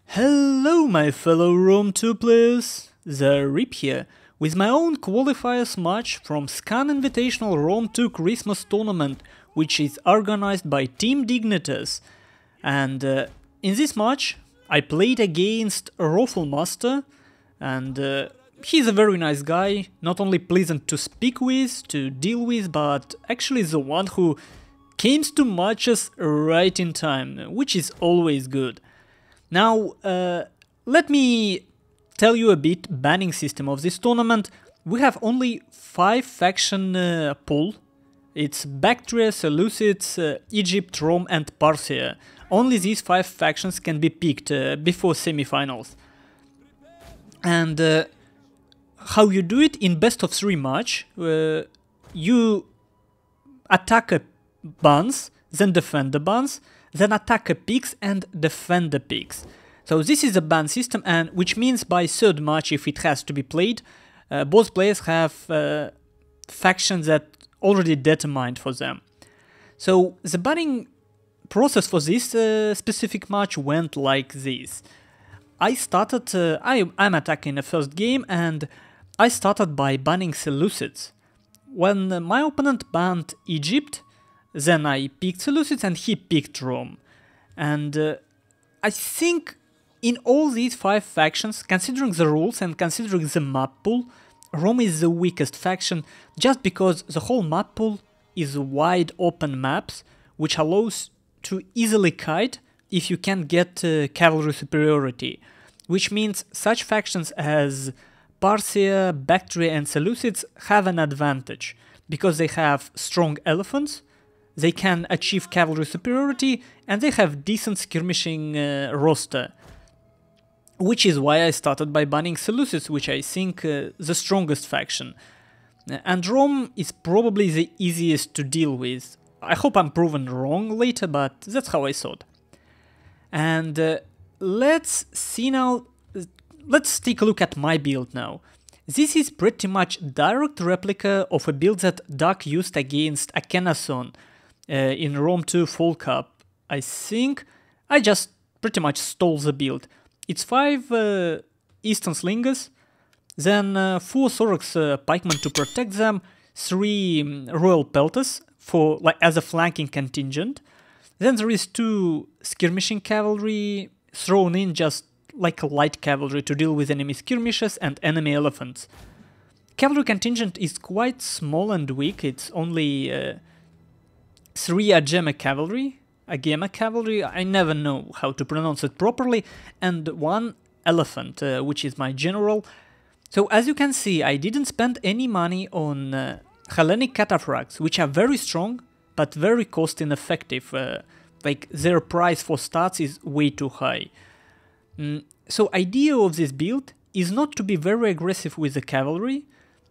Hello my fellow Rome 2 players, Zaript here, with my own qualifiers match from SCAN Invitational Rome 2 Christmas tournament, which is organized by Team Dignitas. And in this match I played against Roflmaster, and he's a very nice guy, not only pleasant to speak with, to deal with, but actually the one who comes to matches right in time, which is always good. Now, let me tell you a bit banning system of this tournament. We have only 5 faction pool. It's Bactria, Seleucids, Egypt, Rome and Parthia. Only these 5 factions can be picked before semifinals. And how you do it in best of 3 match, you attack a bans, then defend the bans, then attack a picks and defend the picks. So this is a ban system, and which means by third match, if it has to be played, both players have factions that already determined for them. So the banning process for this specific match went like this. I started, I'm attacking the first game, and I started by banning Seleucids. When my opponent banned Egypt, then I picked Seleucids and he picked Rome. And I think in all these 5 factions, considering the rules and considering the map pool, Rome is the weakest faction, just because the whole map pool is wide open maps, which allows to easily kite if you can get cavalry superiority. Which means such factions as Parthia, Bactria and Seleucids have an advantage, because they have strong elephants, they can achieve cavalry superiority, and they have decent skirmishing roster. Which is why I started by banning Seleucids, which I think the strongest faction. And Rome is probably the easiest to deal with. I hope I'm proven wrong later, but that's how I thought. And let's see now, let's take a look at my build now. This is pretty much direct replica of a build that Duck used against Akhenaton in Rome 2 Fall Cup. I think I just pretty much stole the build. It's 5 Eastern Slingers, then 4 Thorax Pikemen to protect them, 3 Royal Pelters for as a flanking contingent, then there is 2 Skirmishing Cavalry thrown in just like a light cavalry to deal with enemy skirmishes and enemy elephants. Cavalry contingent is quite small and weak, it's only 3 Agema Cavalry, I never know how to pronounce it properly, and 1 Elephant, which is my general. So as you can see, I didn't spend any money on Hellenic Cataphracts, which are very strong, but very cost ineffective, like their price for stats is way too high. So idea of this build is not to be very aggressive with the cavalry,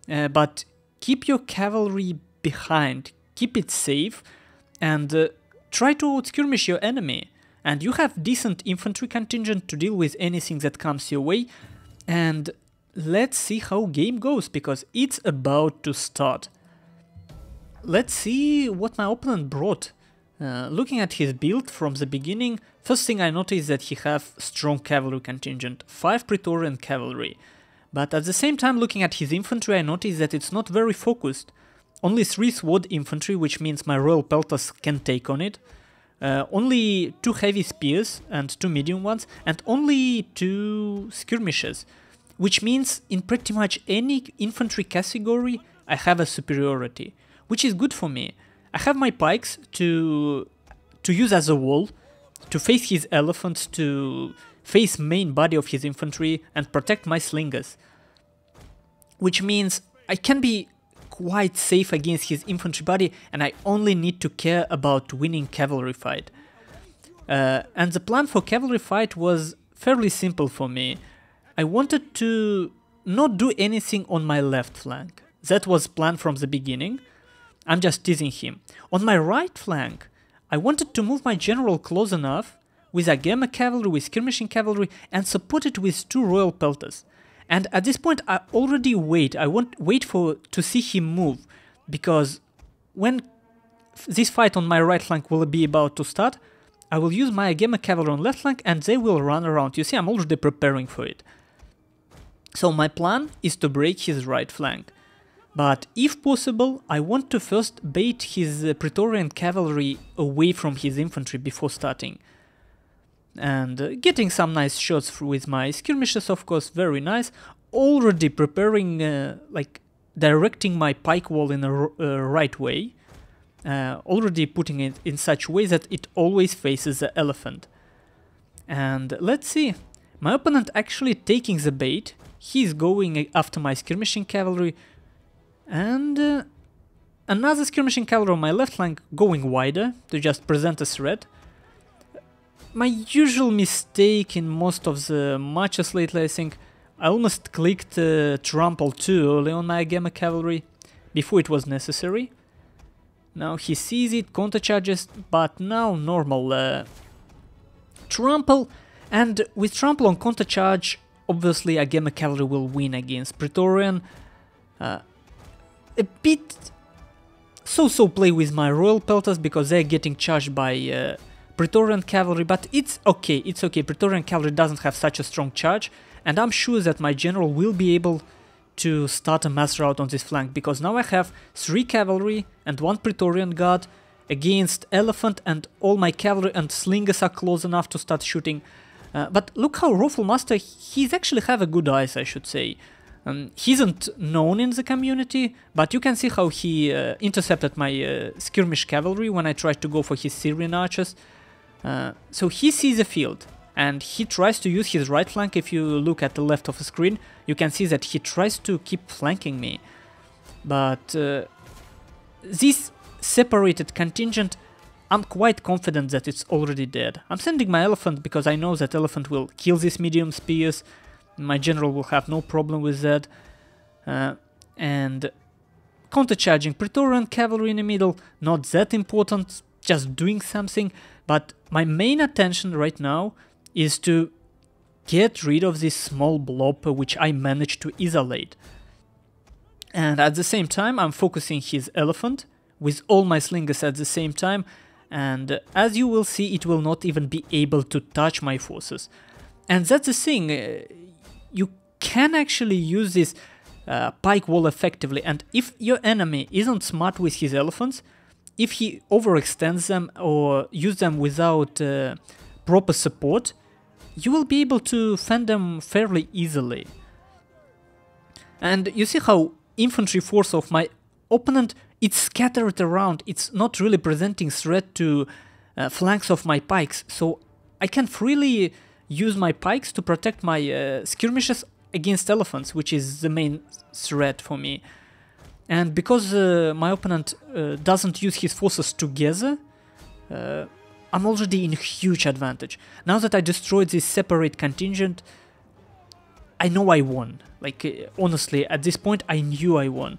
but keep your cavalry behind, keep it safe, and try to outskirmish your enemy. And you have decent infantry contingent to deal with anything that comes your way. And let's see how game goes, because it's about to start. Let's see what my opponent brought. Looking at his build from the beginning, first thing I noticed that he have strong cavalry contingent, 5 Praetorian cavalry. But at the same time, looking at his infantry, I noticed that it's not very focused. Only 3 sword infantry, which means my Royal Pelters can take on it. Only 2 heavy spears and 2 medium ones, and only 2 skirmishes. Which means in pretty much any infantry category I have a superiority, which is good for me. I have my pikes to use as a wall, to face his elephants, to face main body of his infantry and protect my slingers. Which means I can be quite safe against his infantry body, and I only need to care about winning cavalry fight. And the plan for cavalry fight was fairly simple for me. I wanted to not do anything on my left flank. That was planned from the beginning. I'm just teasing him. On my right flank, I wanted to move my general close enough with Agema Cavalry, with Skirmishing Cavalry, and support it with 2 Royal Pelters. And at this point I already wait to see him move, because when this fight on my right flank will be about to start, I will use my Agema cavalry on left flank and they will run around. You see, I'm already preparing for it. So my plan is to break his right flank. But if possible, I want to first bait his Praetorian cavalry away from his infantry before starting. And getting some nice shots with my skirmishes, of course, very nice. Already preparing, like directing my pike wall in a right way. Already putting it in such a way that it always faces the elephant. And let's see, my opponent actually taking the bait. He's going after my skirmishing cavalry. And another skirmishing cavalry on my left flank going wider to just present a threat. My usual mistake in most of the matches lately, I think, I almost clicked trample too early on my Agema cavalry before it was necessary. Now he sees it, countercharges, but now normal trample, and with trample on countercharge, obviously Agema cavalry will win against Praetorian. A bit so-so play with my Royal Pelters because they're getting charged by Praetorian cavalry, but it's okay, Praetorian cavalry doesn't have such a strong charge, and I'm sure that my general will be able to start a mass rout on this flank, because now I have 3 cavalry and 1 Praetorian guard against elephant, and all my cavalry and slingers are close enough to start shooting. But look how Roflmaster, he's actually have a good eyes, I should say. He isn't known in the community, but you can see how he intercepted my skirmish cavalry when I tried to go for his Syrian archers. So he sees the field, and he tries to use his right flank. If you look at the left of the screen, you can see that he tries to keep flanking me. But this separated contingent, I'm quite confident that it's already dead. I'm sending my elephant because I know that elephant will kill these medium spears. My general will have no problem with that. And countercharging Praetorian cavalry in the middle, not that important, just doing something. But my main attention right now is to get rid of this small blob which I managed to isolate. And at the same time I'm focusing his elephant with all my slingers at the same time, and as you will see, it will not even be able to touch my forces. And that's the thing, you can actually use this pike wall effectively, and if your enemy isn't smart with his elephants, if he overextends them or use them without proper support, you will be able to fend them fairly easily. And you see how infantry force of my opponent, it's scattered around, it's not really presenting threat to flanks of my pikes, so I can freely use my pikes to protect my skirmishes against elephants, which is the main threat for me. And because my opponent doesn't use his forces together, I'm already in huge advantage. Now that I destroyed this separate contingent, I know I won. Like, honestly, at this point I knew I won.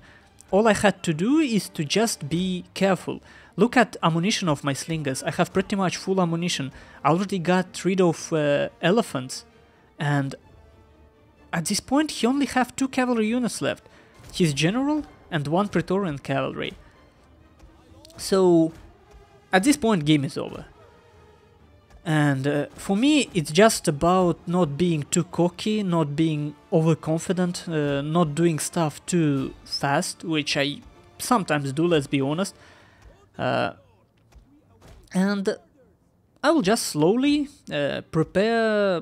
All I had to do is to just be careful. Look at ammunition of my slingers. I have pretty much full ammunition. I already got rid of elephants. And at this point he only have 2 cavalry units left. His general and 1 Praetorian cavalry. So at this point game is over. And for me it's just about not being too cocky, not being overconfident, not doing stuff too fast, which I sometimes do, let's be honest. And I will just slowly prepare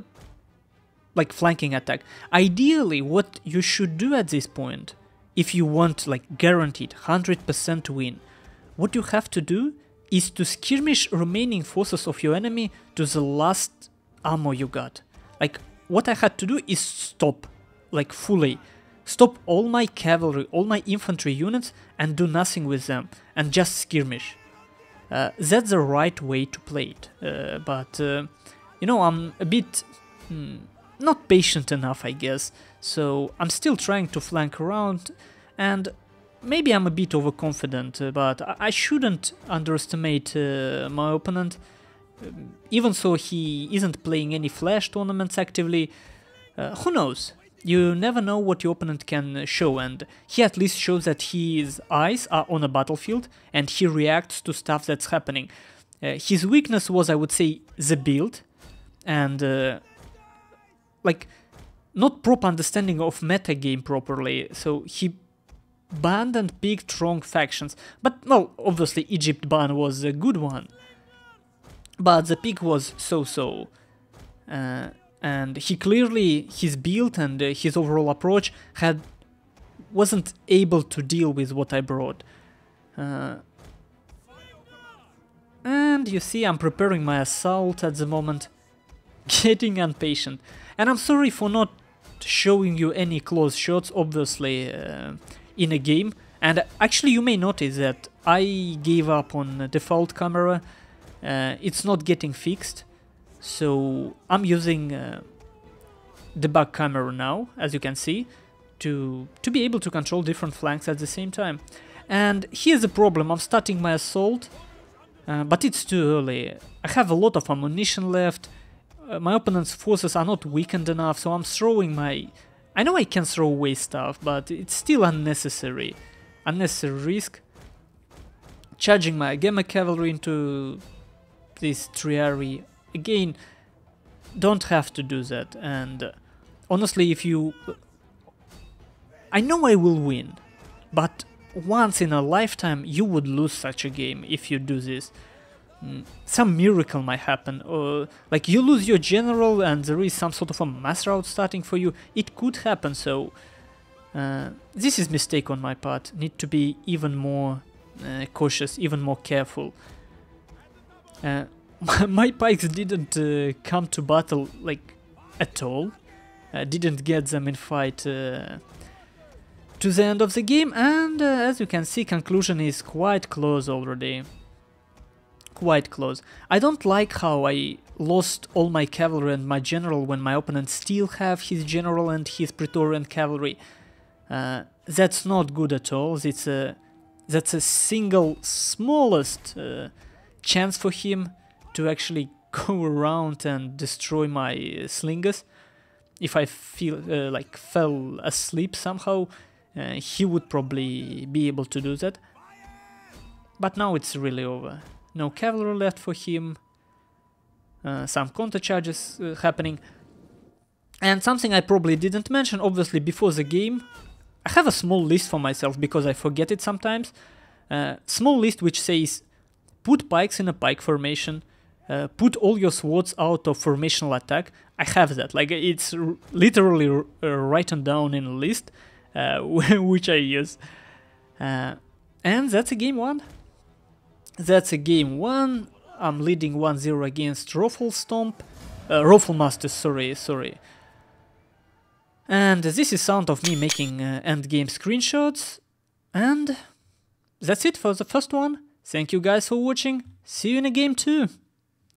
like flanking attack. Ideally what you should do at this point, if you want like guaranteed 100% win, what you have to do is to skirmish remaining forces of your enemy to the last ammo you got. Like, what I had to do is stop, like fully. Stop all my cavalry, all my infantry units and do nothing with them, and just skirmish. That's the right way to play it, but you know, I'm a bit not patient enough, I guess, so I'm still trying to flank around, and maybe I'm a bit overconfident, but I shouldn't underestimate my opponent. Even so, he isn't playing any flash tournaments actively. Who knows? You never know what your opponent can show, and he at least shows that his eyes are on a battlefield and he reacts to stuff that's happening. His weakness was, I would say, the build, and like not proper understanding of metagame properly. So he banned and picked wrong factions. But well, obviously Egypt ban was a good one, but the pick was so-so. And he clearly, his build and his overall approach wasn't able to deal with what I brought. And you see, I'm preparing my assault at the moment, getting impatient. And I'm sorry for not showing you any close shots, obviously, in a game. And actually, you may notice that I gave up on default camera. It's not getting fixed. So I'm using the back camera now, as you can see, to be able to control different flanks at the same time. And here's the problem: I'm starting my assault, but it's too early. I have a lot of ammunition left. My opponent's forces are not weakened enough, so I'm throwing my... I know I can throw away stuff, but it's still unnecessary. Unnecessary risk. Charging my Gamma Cavalry into this triary. Again, don't have to do that. And honestly, if you... I know I will win, but once in a lifetime you would lose such a game if you do this. Some miracle might happen, or like you lose your general and there is some sort of a mass route starting for you. It could happen, so this is mistake on my part. Need to be even more cautious, even more careful. My pikes didn't come to battle like at all. Didn't get them in fight to the end of the game, and as you can see, conclusion is quite close already. Quite close. I don't like how I lost all my cavalry and my general when my opponent still have his general and his Praetorian cavalry. That's not good at all. That's a single smallest chance for him to actually go around and destroy my slingers. If I fell asleep somehow, he would probably be able to do that. But now it's really over. No cavalry left for him. Some counter charges happening. And something I probably didn't mention, obviously, before the game. I have a small list for myself because I forget it sometimes. Small list which says, put pikes in a pike formation. Put all your swords out of formational attack. I have that. Like, it's literally written down in a list, which I use. And that's a game one. That's a game one. I'm leading 1-0 against Roflmaster, sorry. And this is sound of me making endgame screenshots. And that's it for the first one. Thank you guys for watching. See you in a game 2.